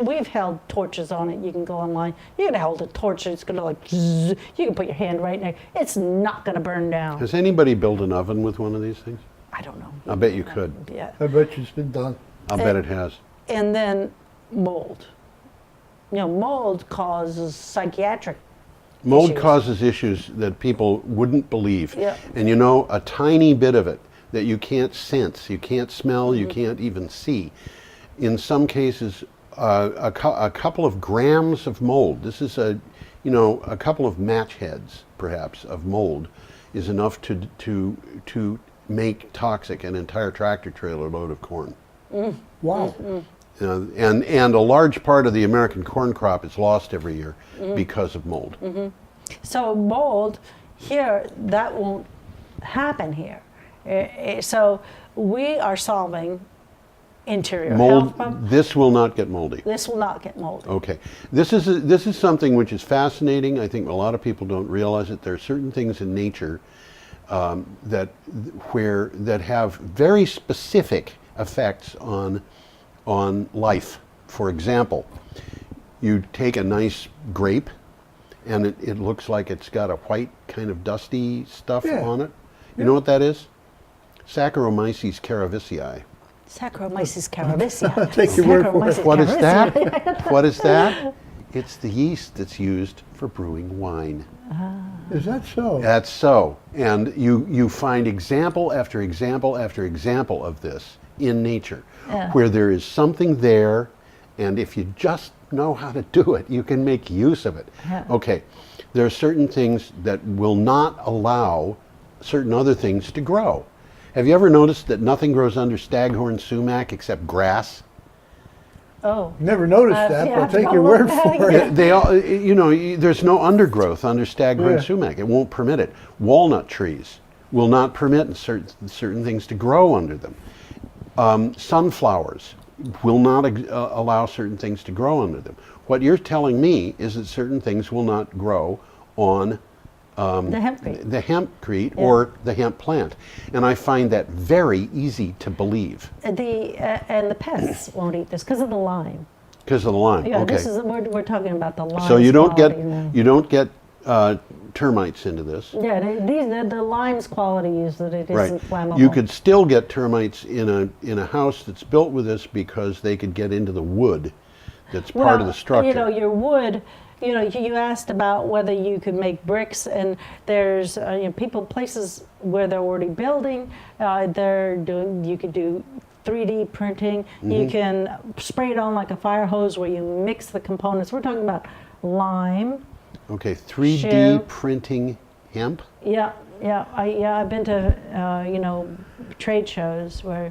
We've held torches on it. You can go online. You can hold a torch. It's going to like, zzz. You can put your hand right there. It's not going to burn down. Has anybody built an oven with one of these things? I don't know. I bet you could. Yeah. I bet you it's been done. I'll bet it has. And then mold. You know, mold causes psychiatric Mold issues. causes issues that people wouldn't believe. Yeah. And you know, a tiny bit of it that you can't sense, you can't smell, you Mm-hmm. can't even see. In some cases, a couple of grams of mold, this is a couple of match heads, perhaps, of mold is enough to make toxic an entire tractor trailer load of corn. Wow. And a large part of the American corn crop is lost every year because of mold. So mold here, that won't happen here. So we are solving interior Mold, health problems. this will not get moldy. This will not get moldy. Okay, this is something which is fascinating. I think a lot of people don't realize it. There are certain things in nature that have very specific effects on life. For example, you take a nice grape, and it looks like it's got a white kind of dusty stuff Yeah. on it. You know what that is? Saccharomyces cerevisiae. Saccharomyces cerevisiae. Take your word for it. Saccharomyces What is that? cerevisiae. What is that? It's the yeast that's used for brewing wine. Is that so? That's so. And you find example after example after example of this in nature, where there is something there, and if you just know how to do it, you can make use of it. Yeah. Okay, there are certain things that will not allow certain other things to grow. Have you ever noticed that nothing grows under staghorn sumac except grass? Oh. Never noticed that, yeah, but I'll take I'll your look word at for it. it. They all, there's no undergrowth under staghorn Yeah. sumac. It won't permit it. Walnut trees will not permit certain things to grow under them. Sunflowers will not allow certain things to grow under them. What you're telling me is that certain things will not grow on The hempcrete. the hempcrete or the hemp plant. And I find that very easy to believe And the pests won't eat this because of the lime. because of the lime. Yeah, Okay. this is we're talking about the lime. So you don't get termites into this. Yeah, the lime's quality is that it Right. isn't flammable. You could still get termites in a house that's built with this because they could get into the wood that's part of the structure. You know, your wood. You know, you asked about whether you could make bricks, and there's you know, places where they're already building. They're doing. You could do 3D printing. You can spray it on like a fire hose where you mix the components. We're talking about lime. Okay, 3D shale. printing hemp? Yeah, I've been to you know, trade shows where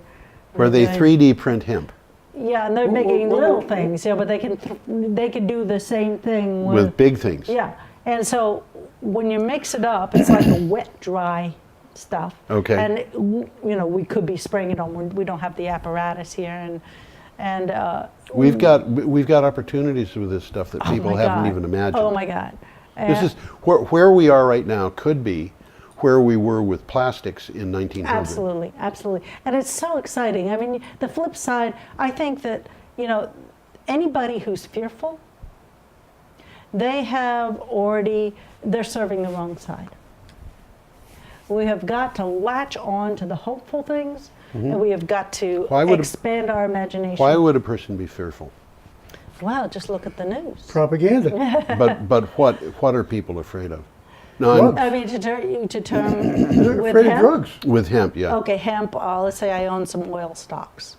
They they're 3D print hemp yeah, and they're making little things, yeah, but they can do the same thing with big things. yeah. And so when you mix it up, it's like a wet dry stuff. Okay. And you know, we could be spraying it on. We don't have the apparatus here, and We've got opportunities with this stuff that oh people my haven't God. even imagined. Oh my God. This is where we are right now could be where we were with plastics in 1900. Absolutely, absolutely. And it's so exciting. I mean, the flip side, I think that, you know, anybody who's fearful, they're serving the wrong side. We have got to latch on to the hopeful things, and we have got to expand our imagination. Why would a person be fearful? Well, just look at the news. Propaganda. But what are people afraid of? No, I mean, to turn They're with afraid of hemp. drugs. with hemp, yeah. Okay, hemp. Let's say I own some oil stocks.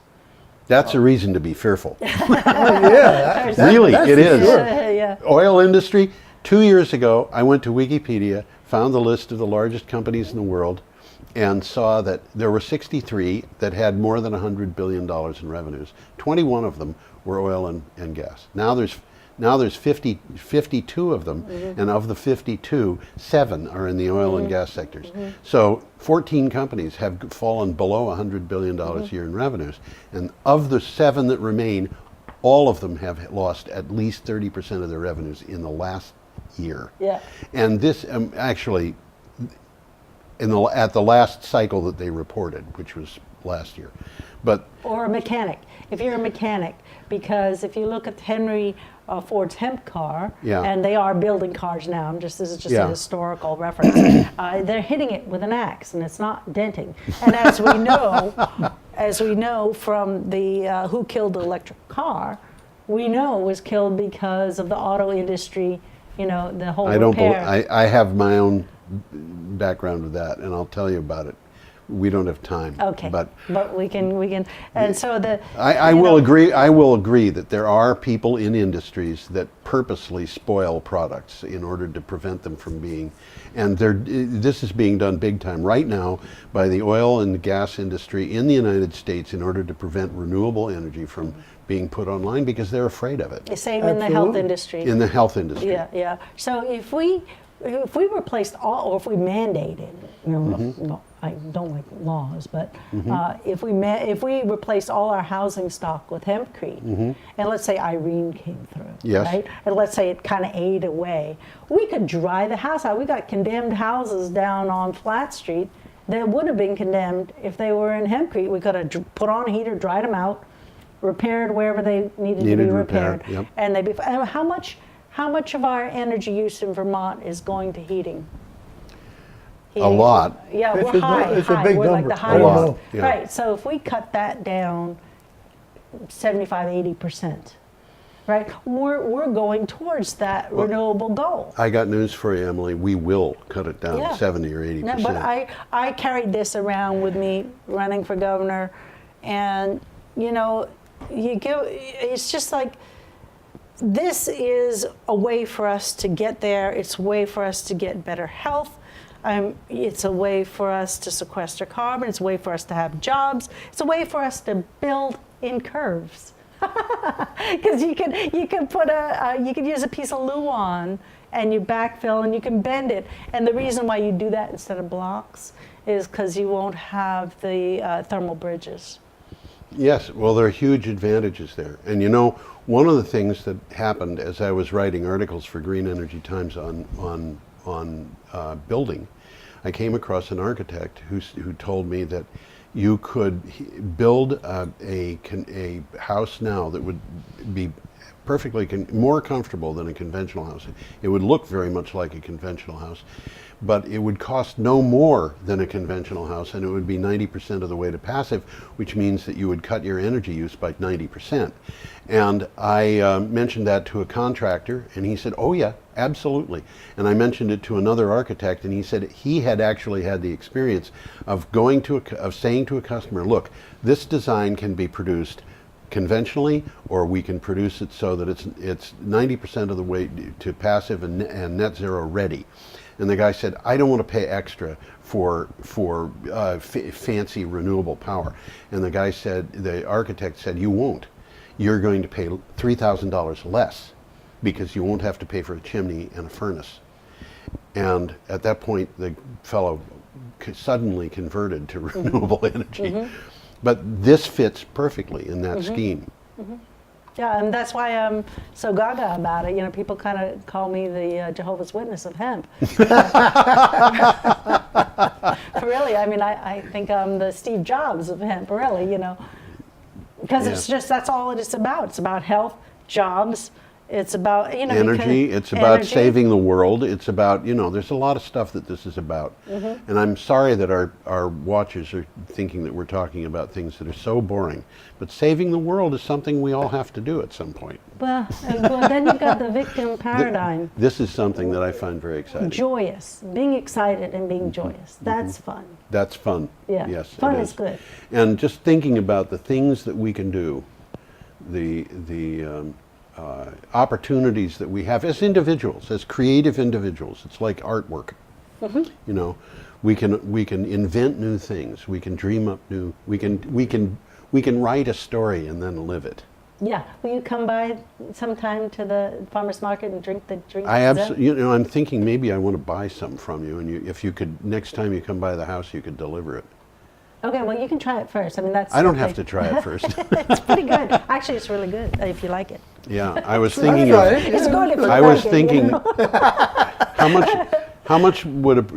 That's a reason to be fearful. Oh, yeah. Really, that's it for is. sure. Yeah. Oil industry. 2 years ago, I went to Wikipedia, found the list of the largest companies in the world, and saw that there were 63 that had more than $100 billion in revenues. 21 of them were oil and gas. Now there's 52 of them, and of the 52, 7 are in the oil and gas sectors. So 14 companies have fallen below $100 billion a year in revenues, and of the 7 that remain, all of them have lost at least 30% of their revenues in the last year. Yeah. And this actually, at the last cycle that they reported, which was last year, but Or a mechanic. If you're a mechanic, because if you look at Henry Ford's hemp car, Yeah. and they are building cars now. This is just Yeah. a historical reference. They're hitting it with an axe, and it's not denting. And as we know from the Who Killed the Electric Car, we know it was killed because of the auto industry. You know, the whole repair. I have my own background with that, and I'll tell you about it. We don't have time. Okay, but we can, and so I will agree. I will agree that there are people in industries that purposely spoil products in order to prevent them from being, and this is being done big time right now by the oil and gas industry in the United States in order to prevent renewable energy from being put online because they're afraid of it. The same in the health industry. In the health industry. Yeah. So if we replaced all, or if we mandated, you know, well, I don't like laws, but if we replaced all our housing stock with hempcrete, and let's say Irene came through, Yes. right? And let's say it kind of ate away, we could dry the house out. We got condemned houses down on Flat Street that would have been condemned if they were in hempcrete. We could have put on a heater, dried them out, repaired wherever they needed to be repaired, yep. and they'd be. And how much of our energy use in Vermont is going to heating? A lot. Yeah, It's we're a- high. it's a high. big We're like number. the A highest. lot, yeah. Right. So if we cut that down 75, 80%, right? We're going towards that renewable goal. I got news for you, Emily. We will cut it down to 70 or 80%. No, but I carried this around with me running for governor, and you know, it's just like, this is a way for us to get there. It's a way for us to get better health. It's a way for us to sequester carbon. It's a way for us to have jobs. It's a way for us to build in curves. Because you can put you can use a piece of Luan and you backfill and you can bend it. And the reason why you do that instead of blocks is because you won't have the thermal bridges. Yes, well, there are huge advantages there. And you know, one of the things that happened as I was writing articles for Green Energy Times on building, I came across an architect who told me that you could build a house now that would more comfortable than a conventional house. It would look very much like a conventional house, but it would cost no more than a conventional house, and it would be 90% of the way to passive, which means that you would cut your energy use by 90%. And I mentioned that to a contractor, and he said, oh yeah, absolutely. And I mentioned it to another architect, and he said he had actually had the experience of saying to a customer, look, this design can be produced conventionally, or we can produce it so that it's 90% of the way to passive and net zero ready. And the guy said, I don't want to pay extra for fancy renewable power. And the architect said, you won't. You're going to pay $3,000 less because you won't have to pay for a chimney and a furnace. And at that point, the fellow suddenly converted to renewable energy. But this fits perfectly in that scheme. Yeah, and that's why I'm so gaga about it. You know, people kind of call me the Jehovah's Witness of hemp. Really, I mean, I think I'm the Steve Jobs of hemp, really, you know. Because it's just, that's all it is about. It's about health, jobs. It's about, you know, energy. It's about saving the world. It's about, you know, there's a lot of stuff that this is about. And I'm sorry that our watchers are thinking that we're talking about things that are so boring. But saving the world is something we all have to do at some point. Well, then you've got the victim paradigm. This is something that I find very exciting. Joyous. Being excited and being joyous. That's fun. That's fun. Yeah. Yes, fun it is good. And just thinking about the things that we can do, the opportunities that we have as individuals, as creative individuals. It's like artwork. You know, we can invent new things. We can dream up new. We can write a story and then live it. Yeah. Will you come by sometime to the farmers market and drink the drink? I absolutely. You know, I'm thinking maybe I want to buy some from you, and if you could, next time you come by the house, you could deliver it. Okay, well, you can try it first. I mean, that's. I don't have to try it first. It's pretty good. Actually, it's really good if you like it. Yeah, I was thinking. It's good if you I like was it, thinking, you know? how much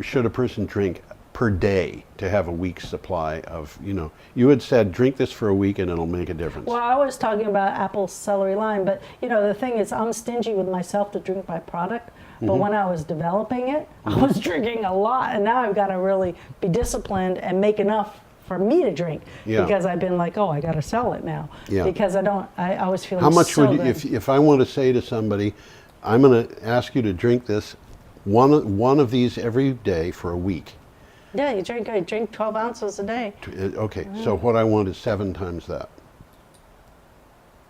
should a person drink per day to have a week's supply of, you know, you had said drink this for a week and it'll make a difference. Well, I was talking about apple, celery, lime, but you know, the thing is I'm stingy with myself to drink my product, but when I was developing it, I was drinking a lot, and now I've got to really be disciplined and make enough for me to drink, because I've been like, oh, I got to sell it now, because I always feel how much so would you, good. if I want to say to somebody, I'm going to ask you to drink this, one of these every day for a week. Yeah, you drink 12 ounces a day. Okay, so what I want is 7 times that.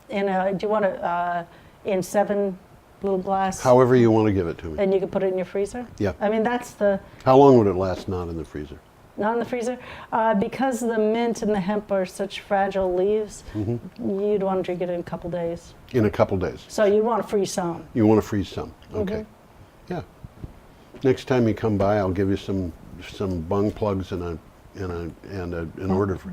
And do you want to in 7 little glass? However you want to give it to me. And you can put it in your freezer? Yeah. I mean, that's the... How long would it last not in the freezer? Not in the freezer? Because the mint and the hemp are such fragile leaves, you'd want to drink it in a couple days. In a couple days. So you want to freeze some. You want to freeze some. Okay. Yeah. Next time you come by, I'll give you some bung plugs and an order for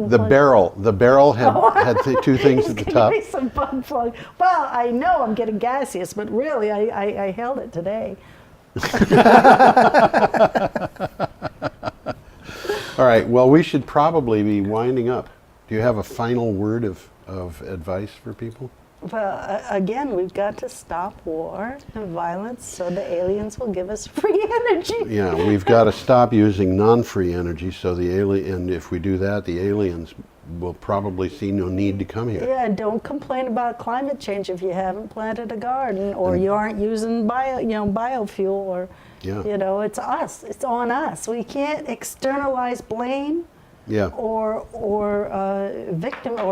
the barrel had 2 things at the top. Give me some bung plug. Well, I know I'm getting gaseous, but really I held it today. All right, well, we should probably be winding up. Do you have a final word of advice for people? Well, again, we've got to stop war and violence so the aliens will give us free energy. Yeah, we've got to stop using non-free energy so and if we do that, the aliens will probably see no need to come here. Yeah, don't complain about climate change if you haven't planted a garden or you aren't using biofuel or, you know, it's us. It's on us. We can't externalize blame or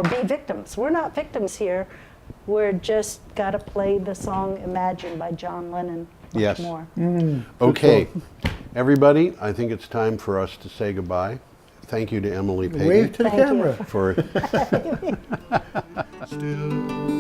be victims. We're not victims here. We're just got to play the song Imagine by John Lennon much more. Okay, everybody, I think it's time for us to say goodbye. Thank you to Emily Peyton. Wave to the camera. For Still